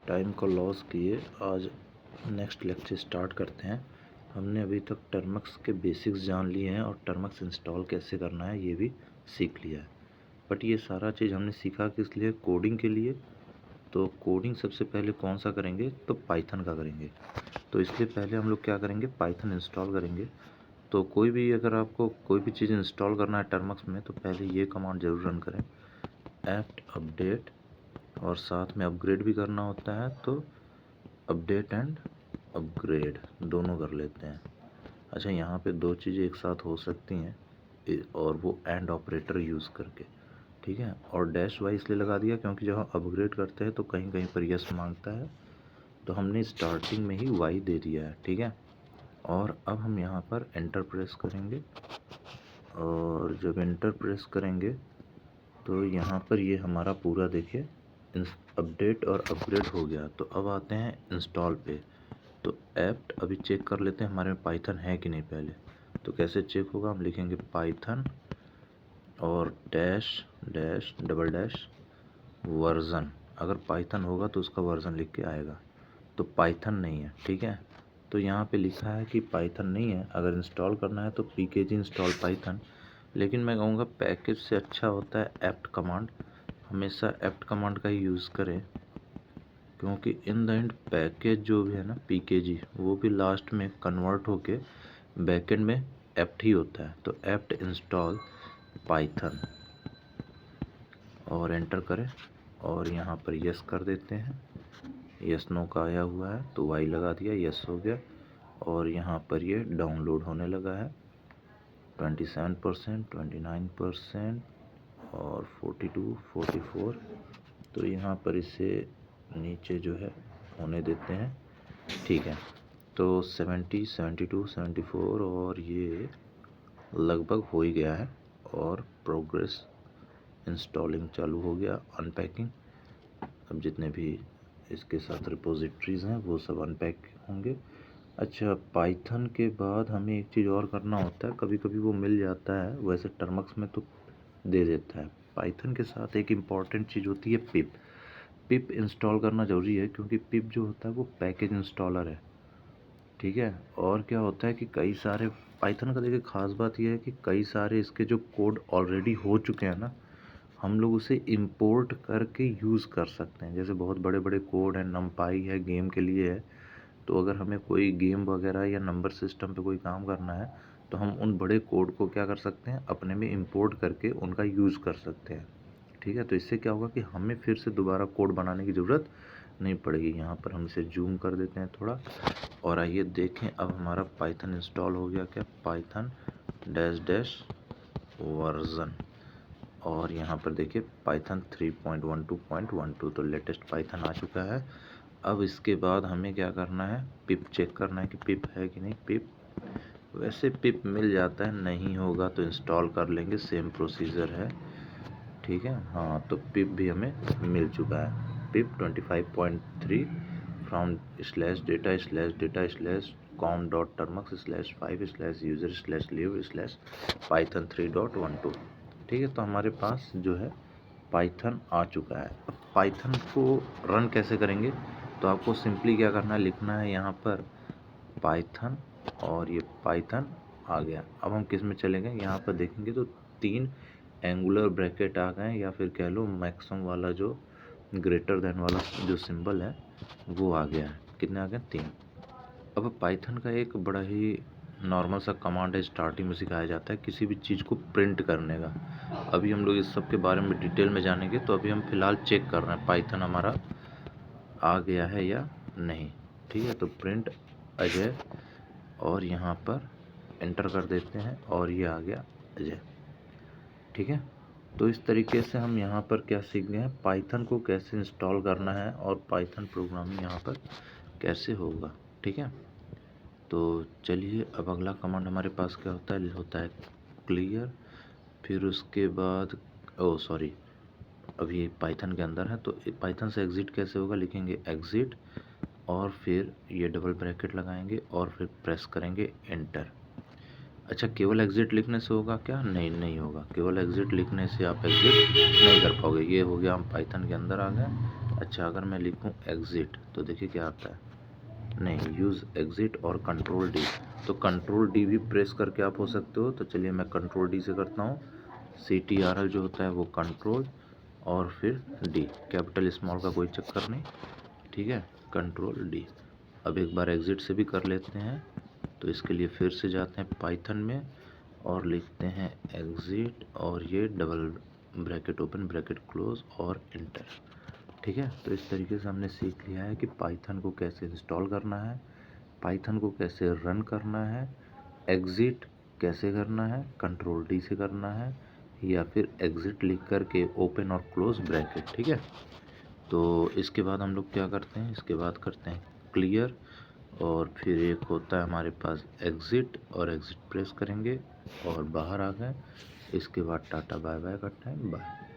Time को loss किए आज नेक्स्ट लेक्चर स्टार्ट करते हैं। हमने अभी तक टर्मक्स के बेसिक्स जान लिए हैं और टर्मक्स इंस्टॉल कैसे करना है ये भी सीख लिया है। बट ये सारा चीज़ हमने सीखा किस लिए? कोडिंग के लिए। तो कोडिंग सबसे पहले कौन सा करेंगे? तो पाइथन का करेंगे। तो इसलिए पहले हम लोग क्या करेंगे? पाइथन इंस्टॉल करेंगे। तो कोई भी अगर आपको कोई भी चीज़ इंस्टॉल करना है टर्मक्स में तो पहले ये कमांड ज़रूर रन करें, एप्ट अपडेट, और साथ में अपग्रेड भी करना होता है तो अपडेट एंड अपग्रेड दोनों कर लेते हैं। अच्छा, यहाँ पे दो चीज़ें एक साथ हो सकती हैं और वो एंड ऑपरेटर यूज़ करके, ठीक है। और डैश वाई इसलिए लगा दिया क्योंकि जब हम अपग्रेड करते हैं तो कहीं कहीं पर यस मांगता है, तो हमने स्टार्टिंग में ही वाई दे दिया है, ठीक है। और अब हम यहाँ पर एंटर प्रेस करेंगे और जब एंटर प्रेस करेंगे तो यहाँ पर ये हमारा पूरा देखिए अपडेट और अपग्रेड हो गया। तो अब आते हैं इंस्टॉल पे। तो ऐप्ट अभी चेक कर लेते हैं हमारे में पाइथन है कि नहीं पहले। तो कैसे चेक होगा? हम लिखेंगे पाइथन और dash dash double dash version. अगर पाइथन होगा तो उसका वर्ज़न लिख के आएगा। तो पाइथन नहीं है, ठीक है। तो यहाँ पे लिखा है कि पाइथन नहीं है। अगर इंस्टॉल करना है तो pkg इंस्टॉल पाइथन, लेकिन मैं कहूँगा पैकेज से अच्छा होता है ऐप्ट कमांड। हमेशा ऐप्ट कमांड का ही यूज़ करें क्योंकि इन द एंड पैकेज जो भी है ना pkg, वो भी लास्ट में कन्वर्ट होके बैकएंड में ऐप्ट ही होता है। तो ऐप्ट इंस्टॉल पाइथन और एंटर करें और यहाँ पर यस कर देते हैं। यस नो का आया हुआ है तो वाई लगा दिया, यस हो गया। और यहाँ पर ये डाउनलोड होने लगा है 27%, 29% और 42, 44। तो यहाँ पर इसे नीचे जो है होने देते हैं, ठीक है। तो 70, 72, 74 और ये लगभग हो ही गया है और प्रोग्रेस इंस्टॉलिंग चालू हो गया, अनपैकिंग। अब जितने भी इसके साथ रिपोजिटरीज़ हैं वो सब अनपैक होंगे। अच्छा, पाइथन के बाद हमें एक चीज़ और करना होता है, कभी कभी वो मिल जाता है, वैसे टर्मक्स में तो दे देता है। पाइथन के साथ एक इम्पॉर्टेंट चीज़ होती है पिप। पिप इंस्टॉल करना ज़रूरी है क्योंकि पिप जो होता है वो पैकेज इंस्टॉलर है, ठीक है। और क्या होता है कि कई सारे पाइथन का देखिए खास बात यह है कि कई सारे इसके जो कोड ऑलरेडी हो चुके हैं ना, हम लोग उसे इंपोर्ट करके यूज़ कर सकते हैं। जैसे बहुत बड़े बड़े कोड हैं, नमपाई है गेम के लिए है, तो अगर हमें कोई गेम वगैरह या नंबर सिस्टम पे कोई काम करना है तो हम उन बड़े कोड को क्या कर सकते हैं, अपने में इंपोर्ट करके उनका यूज़ कर सकते हैं, ठीक है। तो इससे क्या होगा कि हमें फिर से दोबारा कोड बनाने की ज़रूरत नहीं पड़ेगी। यहाँ पर हम इसे जूम कर देते हैं थोड़ा और आइए देखें अब हमारा पाइथन इंस्टॉल हो गया क्या? पाइथन डैश डैश वर्ज़न, और यहाँ पर देखिए पाइथन 3.12.12 तो लेटेस्ट पाइथन आ चुका है। अब इसके बाद हमें क्या करना है? पिप चेक करना है कि पिप है कि नहीं। पिप वैसे पिप मिल जाता है, नहीं होगा तो इंस्टॉल कर लेंगे, सेम प्रोसीजर है, ठीक है। हाँ, तो पिप भी हमें मिल चुका है। पिप 25.3 फ्रॉम /data/com.termux/5/user/live/python3.12, ठीक है। तो हमारे पास जो है पाइथन आ चुका है। अब पाइथन को रन कैसे करेंगे? तो आपको सिंपली क्या करना है, लिखना है यहाँ पर पाइथन और ये पाइथन आ गया। अब हम किस में चलेंगे? यहाँ पर देखेंगे तो 3 एंगुलर ब्रैकेट आ गए, या फिर कह लो मैक्सिमम वाला जो ग्रेटर देन वाला जो सिंबल है वो आ गया है। कितने आ गए? 3। अब पाइथन का एक बड़ा ही नॉर्मल सा कमांड है, स्टार्टिंग में सिखाया जाता है किसी भी चीज़ को प्रिंट करने का। अभी हम लोग इस सब के बारे में डिटेल में जानेंगे, तो अभी हम फिलहाल चेक कर रहे हैं पाइथन हमारा आ गया है या नहीं, ठीक है। तो प्रिंट अजय और यहाँ पर एंटर कर देते हैं और ये आ गया अजय, ठीक है। तो इस तरीके से हम यहाँ पर क्या सीख गए हैं, पाइथन को कैसे इंस्टॉल करना है और पाइथन प्रोग्रामिंग यहाँ पर कैसे होगा, ठीक है। तो चलिए अब अगला कमांड हमारे पास क्या होता है क्लियर। फिर उसके बाद सॉरी, अभी पाइथन के अंदर है तो पाइथन से एग्ज़िट कैसे होगा? लिखेंगे एग्ज़िट और फिर ये डबल ब्रैकेट लगाएंगे और फिर प्रेस करेंगे एंटर। अच्छा, केवल एग्ज़िट लिखने से होगा क्या? नहीं, नहीं होगा। केवल एग्ज़िट लिखने से आप एग्ज़िट नहीं कर पाओगे। ये हो गया, हम पाइथन के अंदर आ गए। अच्छा, अगर मैं लिखूं एग्ज़िट तो देखिए क्या आता है, नहीं, यूज़ एग्ज़िट और कंट्रोल डी। तो कंट्रोल डी भी प्रेस करके आप हो सकते हो। तो चलिए मैं कंट्रोल डी से करता हूँ। CTRL जो होता है वो कंट्रोल और फिर डी, कैपिटल स्मॉल का कोई चक्कर नहीं, ठीक है, कंट्रोल डी। अब एक बार एग्ज़िट से भी कर लेते हैं। तो इसके लिए फिर से जाते हैं पाइथन में और लिखते हैं एग्ज़िट और ये double bracket open bracket close और इंटर, ठीक है। तो इस तरीके से हमने सीख लिया है कि पाइथन को कैसे इंस्टॉल करना है, पाइथन को कैसे रन करना है, एग्ज़िट कैसे करना है, कंट्रोल डी से करना है, या फिर एग्ज़िट लिख कर के ओपन और क्लोज ब्रैकेट, ठीक है। तो इसके बाद हम लोग क्या करते हैं, इसके बाद करते हैं क्लियर और फिर एक होता है हमारे पास एग्ज़िट, और एग्ज़िट प्रेस करेंगे और बाहर आ गए। इसके बाद टाटा बाय बाय का टाइम, बाय।